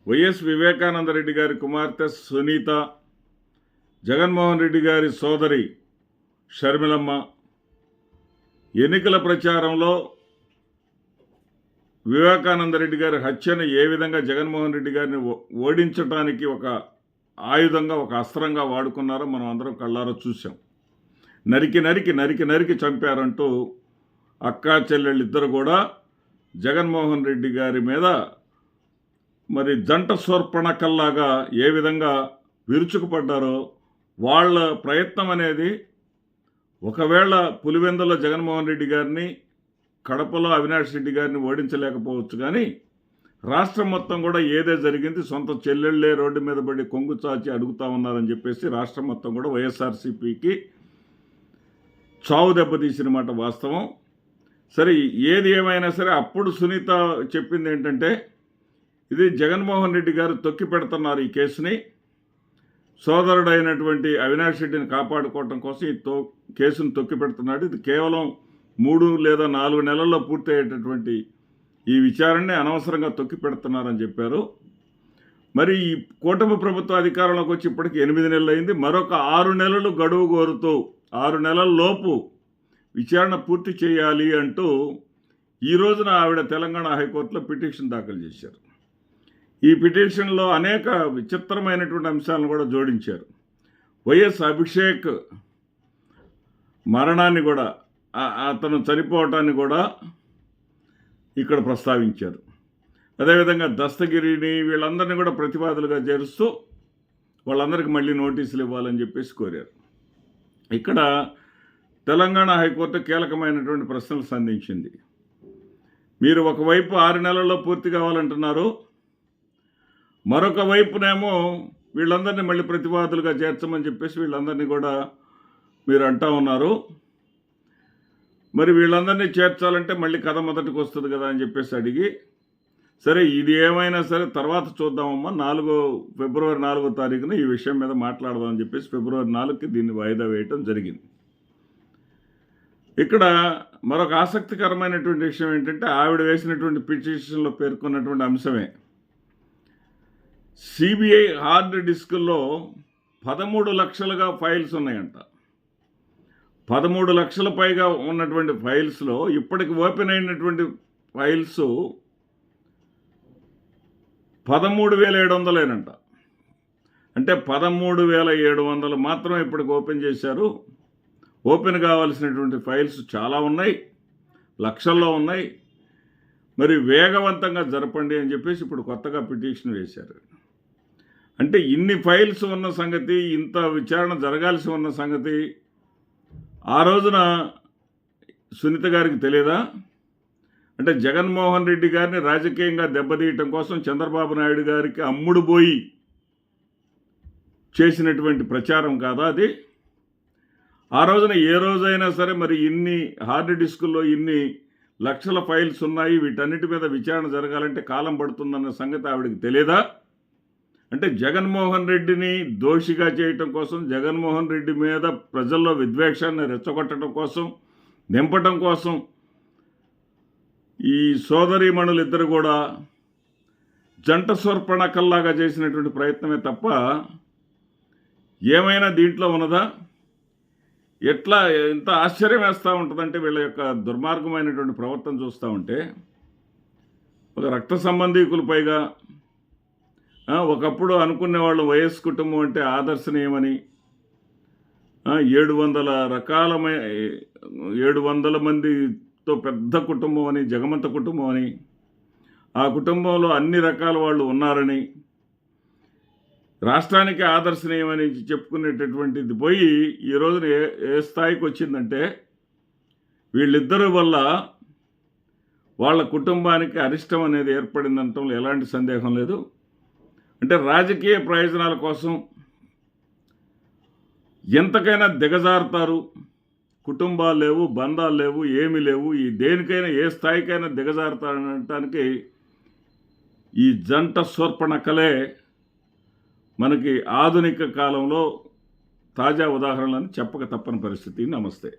YS Vivekananda Reddy గారి కుమార్తె సునీత, జగన్మోహన్ రెడ్డి గారి సోదరి షర్మిలమ్మ ఎన్నికల ప్రచారంలో వివేకానంద రెడ్డి గారి హత్యను ఏ విధంగా జగన్మోహన్ రెడ్డి గారిని ఓడించడానికి ఒక ఆయుధంగా, ఒక అస్త్రంగా వాడుకున్నారో మనం అందరం కళ్ళారా చూసాం. నరికి చంపారంటూ అక్కా చెల్లెళ్ళిద్దరు కూడా జగన్మోహన్ రెడ్డి గారి మీద మరి జంట శూర్పణఖల్లాగా ఏ విధంగా విరుచుకుపడ్డారో వాళ్ళ ప్రయత్నం అనేది, ఒకవేళ పులివెందుల జగన్మోహన్ రెడ్డి గారిని, కడపలో అవినాష్ రెడ్డి గారిని ఓడించలేకపోవచ్చు, కానీ రాష్ట్రం మొత్తం కూడా ఏదే జరిగింది, సొంత చెల్లెళ్ళే రోడ్డు మీద పడి కొంగు చాచి అడుగుతా ఉన్నారని చెప్పేసి రాష్ట్రం మొత్తం కూడా వైఎస్ఆర్సీపీకి చావు దెబ్బతీసిన మాట వాస్తవం. సరే, ఏది ఏమైనా సరే అప్పుడు సునీత చెప్పింది ఏంటంటే, ఇది జగన్మోహన్ రెడ్డి గారు తొక్కి పెడుతున్నారు ఈ కేసుని, సోదరుడైనటువంటి అవినాష్ రెడ్డిని కాపాడుకోవటం కోసం ఈ కేసును తొక్కి పెడుతున్నాడు, ఇది కేవలం 3 లేదా 4 నెలల్లో పూర్తయ్యేటటువంటి ఈ విచారణని అనవసరంగా తొక్కి పెడుతున్నారని చెప్పారు. మరి ఈ కూటమి ప్రభుత్వ అధికారంలోకి వచ్చి ఇప్పటికి 8 నెలలు అయింది. మరొక 6 నెలలు గడువు కోరుతూ 6 నెలల లోపు విచారణ పూర్తి చేయాలి అంటూ ఈ రోజున ఆవిడ తెలంగాణ హైకోర్టులో పిటిషన్ దాఖలు చేశారు. ఈ పిటిషన్లో అనేక విచిత్రమైనటువంటి అంశాలను కూడా జోడించారు. వైఎస్ అభిషేక్ మరణాన్ని కూడా, అతను చనిపోవటాన్ని కూడా ఇక్కడ ప్రస్తావించారు. అదేవిధంగా దస్తగిరిని, వీళ్ళందరినీ కూడా ప్రతివాదులుగా చేరుస్తూ వాళ్ళందరికీ మళ్ళీ నోటీసులు ఇవ్వాలని చెప్పేసి కోరారు. ఇక్కడ తెలంగాణ హైకోర్టు కీలకమైనటువంటి ప్రశ్నలు సంధించింది. మీరు ఒకవైపు 6 నెలల్లో పూర్తి కావాలంటున్నారు, మరొక వైపునేమో వీళ్ళందరినీ మళ్ళీ ప్రతివాదులుగా చేర్చమని చెప్పేసి వీళ్ళందరినీ కూడా మీరు అంటా ఉన్నారు. మరి వీళ్ళందరినీ చేర్చాలంటే మళ్ళీ కథ మొదటికి వస్తుంది కదా అని చెప్పేసి అడిగి, సరే ఇది ఏమైనా సరే తర్వాత చూద్దామమ్మా, ఫిబ్రవరి 4వ తారీఖున ఈ విషయం మీద మాట్లాడదామని చెప్పేసి ఫిబ్రవరి 4కి దీన్ని వాయిదా వేయటం జరిగింది. ఇక్కడ మరొక ఆసక్తికరమైనటువంటి విషయం ఏంటంటే, ఆవిడ వేసినటువంటి పిటిషన్లో పేర్కొన్నటువంటి అంశమే, సిబిఐ హార్డ్ డిస్కుల్లో 13 లక్షలుగా ఫైల్స్ ఉన్నాయంట. 13 లక్షల పైగా ఉన్నటువంటి ఫైల్స్లో ఇప్పటికి ఓపెన్ అయినటువంటి ఫైల్స్ 13,700 అంటే 13,700 మాత్రం ఇప్పటికి ఓపెన్ చేశారు. ఓపెన్ కావాల్సినటువంటి ఫైల్స్ చాలా ఉన్నాయి, లక్షల్లో ఉన్నాయి. మరి వేగవంతంగా జరపండి అని చెప్పేసి ఇప్పుడు కొత్తగా పిటిషన్ వేశారు. అంటే ఇన్ని ఫైల్స్ ఉన్న సంగతి, ఇంత విచారణ జరగాల్సి ఉన్న సంగతి ఆ రోజున సునీత గారికి తెలియదా? అంటే జగన్మోహన్ రెడ్డి గారిని రాజకీయంగా దెబ్బతీయటం కోసం చంద్రబాబు నాయుడు గారికి అమ్ముడు పోయి చేసినటువంటి ప్రచారం కాదా అది? ఆ రోజున ఏ రోజైనా సరే మరి ఇన్ని హార్డ్ డిస్కుల్లో ఇన్ని లక్షల ఫైల్స్ ఉన్నాయి, వీటన్నిటి మీద విచారణ జరగాలంటే కాలం పడుతుందన్న సంగతి ఆవిడకి తెలియదా? అంటే జగన్మోహన్ రెడ్డిని దోషిగా చేయటం కోసం, జగన్మోహన్ రెడ్డి మీద ప్రజల్లో విద్వేషాన్ని రెచ్చగొట్టడం కోసం, నింపటం కోసం ఈ సోదరీమణులిద్దరు కూడా జంట శూర్పణఖల్లాగా చేసినటువంటి ప్రయత్నమే తప్ప ఏమైనా దీంట్లో ఉన్నదా? ఎట్లా ఎంత ఆశ్చర్యం వేస్తూ ఉంటుందంటే వీళ్ళ యొక్క దుర్మార్గమైనటువంటి ప్రవర్తన చూస్తూ ఉంటే, ఒక రక్త సంబంధీకులు పైగా ఒకప్పుడు అనుకునేవాళ్ళు వైఎస్ కుటుంబం అంటే ఆదర్శనీయమని, 700 మందితో పెద్ద కుటుంబం అని, జగమంత కుటుంబం అని, ఆ కుటుంబంలో అన్ని రకాల వాళ్ళు ఉన్నారని, రాష్ట్రానికి ఆదర్శనీయమని చెప్పుకునేటటువంటిది పోయి ఈ రోజున ఏ స్థాయికి వచ్చిందంటే, వీళ్ళిద్దరి వల్ల వాళ్ళ కుటుంబానికి అరిష్టం అనేది ఏర్పడిందంటంలో ఎలాంటి సందేహం లేదు. అంటే రాజకీయ ప్రయోజనాల కోసం ఎంతకైనా దిగజారుతారు. కుటుంబాలు లేవు, బంధాలు లేవు, ఏమీ లేవు. ఈ దేనికైనా ఏ స్థాయికైనా దిగజారుతారనటానికి ఈ జంట శూర్పణఖలే మనకి ఆధునిక కాలంలో తాజా ఉదాహరణలను చెప్పక తప్పని పరిస్థితి. నమస్తే.